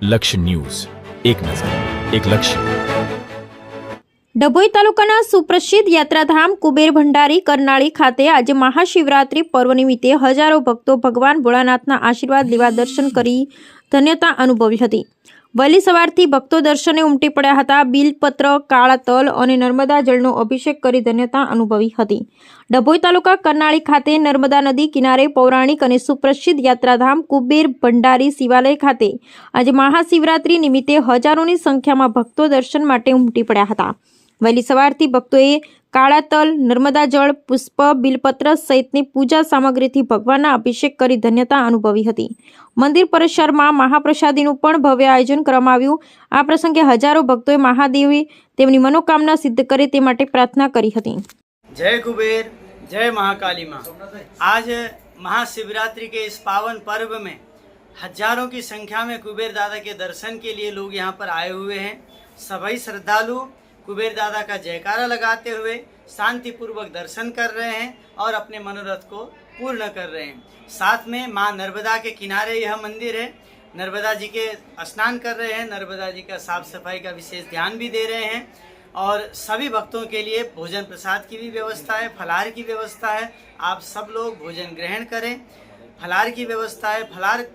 લક્ષ્ય ન્યૂઝ, એક નજર, એક લક્ષ્ય। ડભોઈ તાલુકાના સુપ્રસિદ્ધ યાત્રાધામ કુબેર ભંડારી કરનાળી ખાતે આજે મહાશિવરાત્રી પર્વ નિમિત્તે હજારો ભક્તો ભગવાન ભોળાનાથના આશીર્વાદ લેવા દર્શન કરી ધન્યતા અનુભવી હતી। વહેલી સવારથી ભક્તો દર્શને ઉમટી પડ્યા હતા। બિલપત્ર, કાળા તલ અને નર્મદા જળનો અભિષેક કરી ધન્યતા અનુભવી હતી। ડભોઈ તાલુકા કરનાળી ખાતે નર્મદા નદી કિનારે પૌરાણિક અને સુપ્રસિદ્ધ યાત્રાધામ કુબેર ભંડારી શિવાલય ખાતે આજે મહાશિવરાત્રી નિમિત્તે હજારોની સંખ્યામાં ભક્તો દર્શન માટે ઉમટી પડ્યા હતા। વહેલી સવારથી ભક્તોએ કાળા તલ, નર્મદા જળ, પુષ્પ, બિલપત્ર સહિતની પૂજા સામગ્રીથી ભગવાનના અભિષેક કરી ધન્યતા અનુભવી હતી। મંદિર પરિસરમાં મહાપ્રસાદીનું પણ ભવ્ય આયોજન કરવામાં આવ્યું। આ પ્રસંગે હજારો ભક્તોએ મહાદેવે તેમની मनोकामना सिद्ध करे ते माटे प्रार्थना करी हती। जय कुबेर, जय महाकाली माँ। आज महाशिवरात्रि के इस पावन पर्व में हजारों की संख्या में कुबेर दादा के दर्शन के लिए लोग यहाँ पर आए हुए हैं। सभी श्रद्धालु कुबेर दादा का जयकारा लगाते हुए शांतिपूर्वक दर्शन कर रहे हैं और अपने मनोरथ को पूर्ण कर रहे हैं। साथ में माँ नर्मदा के किनारे यह मंदिर है। नर्मदा जी के स्नान कर रहे हैं, नर्मदा जी का साफ सफाई का विशेष ध्यान भी दे रहे हैं और सभी भक्तों के लिए भोजन प्रसाद की भी व्यवस्था है, फलाहार की व्यवस्था है। आप सब लोग भोजन ग्रहण करें, फलाहार की व्यवस्था है, फलाहार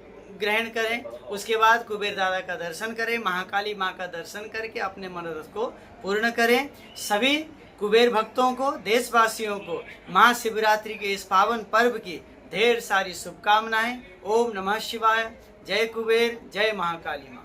ग्रहण करें। उसके बाद कुबेर दादा का दर्शन करें, महाकाली माँ का दर्शन करके अपने मनोरथ को पूर्ण करें। सभी कुबेर भक्तों को, देशवासियों को महाशिवरात्रि के इस पावन पर्व की ढेर सारी शुभकामनाएं। ओम नमः शिवाय। जय कुबेर, जय महाकाली माँ।